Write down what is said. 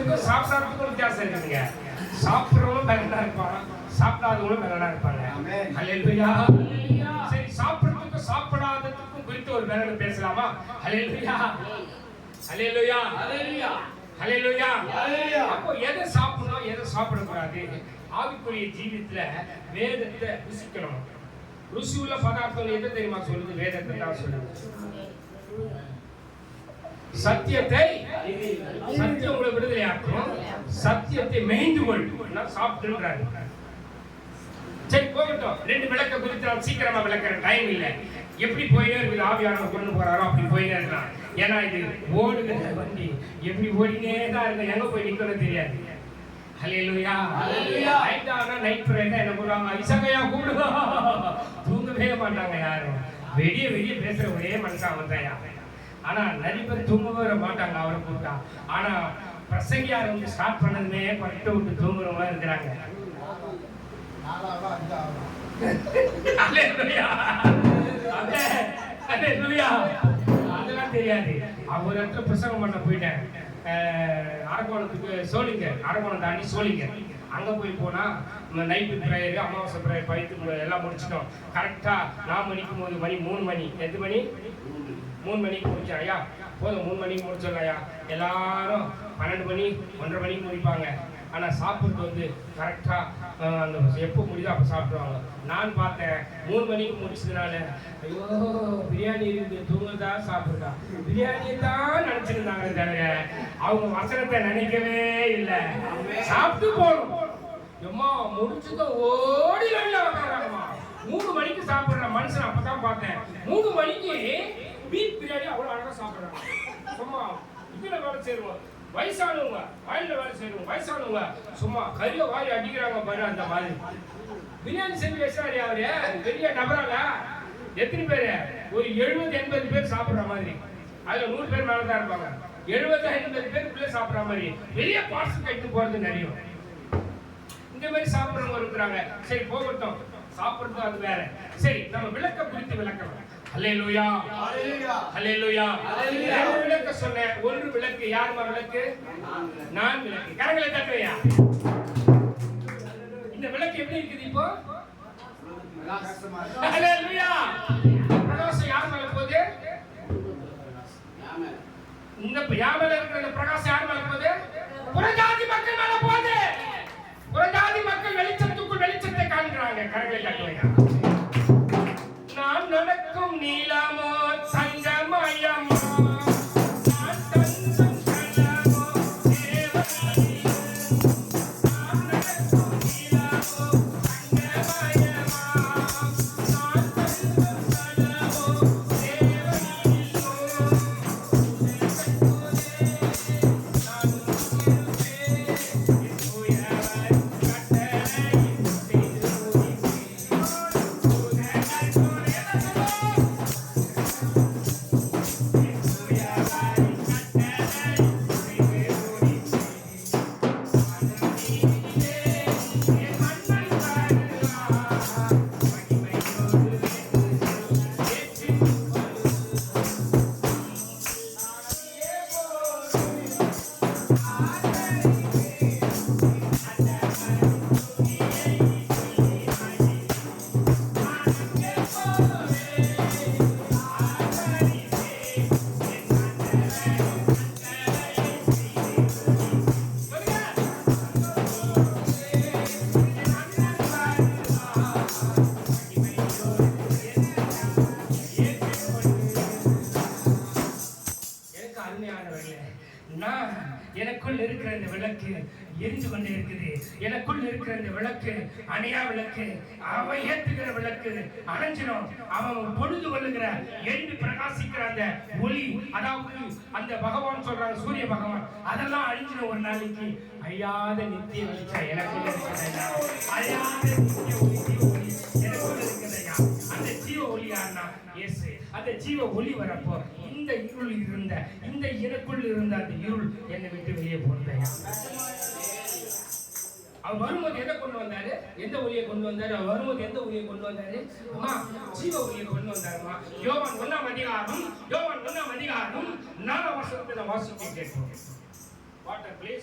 சாப்பிடுறதுக்கும் சாப்பிடாததுக்கும் வித்தியாசம் இருக்குதுங்க. சாப்பிடுறவங்களும் பலனா இருப்பாங்க, சாப்பிடாதவங்களும் பலனா இருப்பாங்க. ஹல்லேலூயா. சரி, சாப்பிடுறதுக்கும் சாப்பிடாததுக்கும் குறித்து ஒரு பலன் பேசலாமா? ஹல்லேலூயா, ஹல்லேலூயா, ஹல்லேலூயா, ஹல்லேலூயா, ஹல்லேலூயா. அப்போ எதை சாப்பிடணும், எதை சாப்பிடக்கூடாது? ஆவிக்குரிய ஜீவிதத்துல வேதத்தை ருசிக்கணும். ருசி உள்ள பதார்த்தம் எதை தெரியுமா சொல்லுது? வேதத்தை தான் சொல்லுது. சத்தியத்தை, சத்தியம் உங்களை விடுதலையாக்கும், சத்தியத்தை மேய்ந்து கொள் சாப்பிட்டுன்றாரு. சரி, போகட்டும். 2 விளக்க குறித்து நான் சீக்கிரமா விளக்குற டைம் இல்லை. எப்படி போயினே இருக்குது, ஆவியானவர் கொண்டு போறாரோ அப்படி போயினே இருக்கலாம். ஏன்னா இது ஓடுகிற வண்டி, எப்படி ஓடினே தான் இருக்கு, எங்க போய் நிக்கணும் தெரியாது. ஹல்லேலூயா, ஹல்லேலூயா. ஐந்தானா நைட் பிரேயர் என்ன பண்ணுவாங்க? இசகையா கூப்பிடுவா, தூங்கவே மாட்டாங்க யாரும். வெளியே வெளியே பேசுற ஒரே மனுஷன் வந்தாயா. ஆனா நிறைய பேர் தூங்கவே மாட்டாங்க அவரை கூப்பிட்டா. ஆனா பிரசங்கியார் வந்து ஸ்டார்ட் பண்ணதுமே பட்டு விட்டு தூங்குறவங்க இருக்கிறாங்க. அதெல்லாம் தெரியாது. அவர் இடத்துல பிரசங்கம் பண்ண போயிட்டேன். அரக்கோணத்துக்கு சோழிங்கர், அரக்கோணம் தாண்டி சோழிங்கர். அங்கே போய் போனால் நைட்டு ப்ரேயரு, அமாவாசை ப்ரேயர் பயிற்று எல்லாம் முடிச்சிட்டோம். கரெக்டாக 4 மணிக்கு போது மணி 3 மணி. எது மணி? 3 மணிக்கு முடிச்சேன். ஐயா போதும், 3 மணிக்கு முடிச்சோம் ஐயா. எல்லாரும் 12 மணி 1:30 மணிக்கு முடிப்பாங்க. ஆனால் சாப்பிட்றது வந்து கரெக்டாக அந்த எப்போ முடியுதோ அப்போ சாப்பிடுவாங்க. நான் பார்த்தேன் 3 மணிக்கு முடிச்சதுனால, ஐயோ பிரியாணி இருக்குது, தூங்குதா சாப்பிடுதா, பிரியாணியை தான் நினச்சிருந்தாங்க தவிர அவங்க வசனத்தை நினைக்கவே இல்லை. சாப்பிட்டு போகணும். எம்மா முடிச்சதை ஓடி வெளில வந்தாங்கம்மா. 3 மணிக்கு சாப்பிட்ற மனுஷன் அப்பதான் பார்த்தேன். 3 மணிக்கு பீஃப் பிரியாணி அவ்வளோ அழகாக சாப்பிட்றாங்க. சும்மா இதில் வேலை செய்வோம். வயசானவங்க வயலில் வேலை செய்யணும், வயசானவங்க சும்மா கறியை வாரி அடிக்கிறாங்க பாரு. அந்த மாதிரி பிரியாணி செஞ்சு வச்சாரு அவரு. பெரிய நபரால எத்தனை பேர்? ஒரு 70-80 பேர் சாப்பிட்ற மாதிரி. அதுல 100 பேர் மேலதான் இருப்பாங்க. 70-80 பேருக்குள்ளே சாப்பிட்ற மாதிரி பெரிய பார்சல் கட்டு போறது நிறைய. இந்த மாதிரி சாப்பிட்றவங்க இருக்கிறாங்க. சரி, போகட்டும். சாப்பிடுறது அது வேற. சரி, நம்ம விளக்க குறித்து விளக்கலாம். ஹல்லேலூயா, ஹல்லேலூயா, ஹல்லேலூயா, ஹல்லேலூயா. விளக்க சொன்னேன். 1 விளக்கு. யாருமா விளக்கு? நான் விளக்கு. கரங்களை தட்டுறியா? இந்த விளக்கு எப்படி இருக்குது இப்போ? ஹல்லேலூயா. பிரகாசம் யார் மேல போகுது? இந்த யாமல இருக்கிற பிரகாசம் யார் மேல போகுது? புறஜாதி மக்கள் மேல போகுது. புறஜாதி மக்கள் வெளிச்சத்துக்குள் வெளிச்சத்தை காண்கிறாங்க. கரங்களை தட்டுறியா? நான் நடக்கும் நீலமோ சங்கமயமோ, நான் தந்தம் கலமோ தேவனியோ, நான் நடக்கும் நீலமோ சங்கமயமோ, நான் தந்தம் கலமோ தேவனியோ, எனக்குள் இருக்கிற இந்த விளக்கு எரிந்து கொண்டே இருக்குது. எனக்குள் இருக்கிற இந்த விளக்கு அணையா விளக்கு. அவன் ஏற்றுகிற விளக்கு அணைஞ்சிடும். அவன் பொழுது கொள்ளுகிற எழுந்து பிரகாசிக்கிற அந்த ஒளி, அதாவது அந்த பகவான் சொல்றாங்க சூரிய பகவான், அதெல்லாம் அழிஞ்சிடும் ஒரு நாளைக்கு. அழியாத நித்திய வெளிச்சம் எனக்குள்ள இருக்கிறதையா, அழியாத நித்திய ஒளி எனக்குள்ள இருக்கிறதையா. அந்த ஜீவ ஒளியானா இயேசு. அந்த ஜீவ ஒளி வரப்போ இந்த இருள் இருந்த, இந்த எனக்குள் இருந்த அந்த இருள் என்னை விட்டு வெளியே போனதையா. அவர் வரும்போது எதை கொண்டு வந்தாரு? எந்த ஒளியை கொண்டு வந்தாரு? அவர் வரும்போது எந்த ஒளியை கொண்டு வந்தாரு? அம்மா, ஜீவ ஒளியை கொண்டு வந்தாருமா. யோவான் 1ஆம் அதிகாரம் 4 வசனத்தை வாசிக்க கேட்போம். Water please.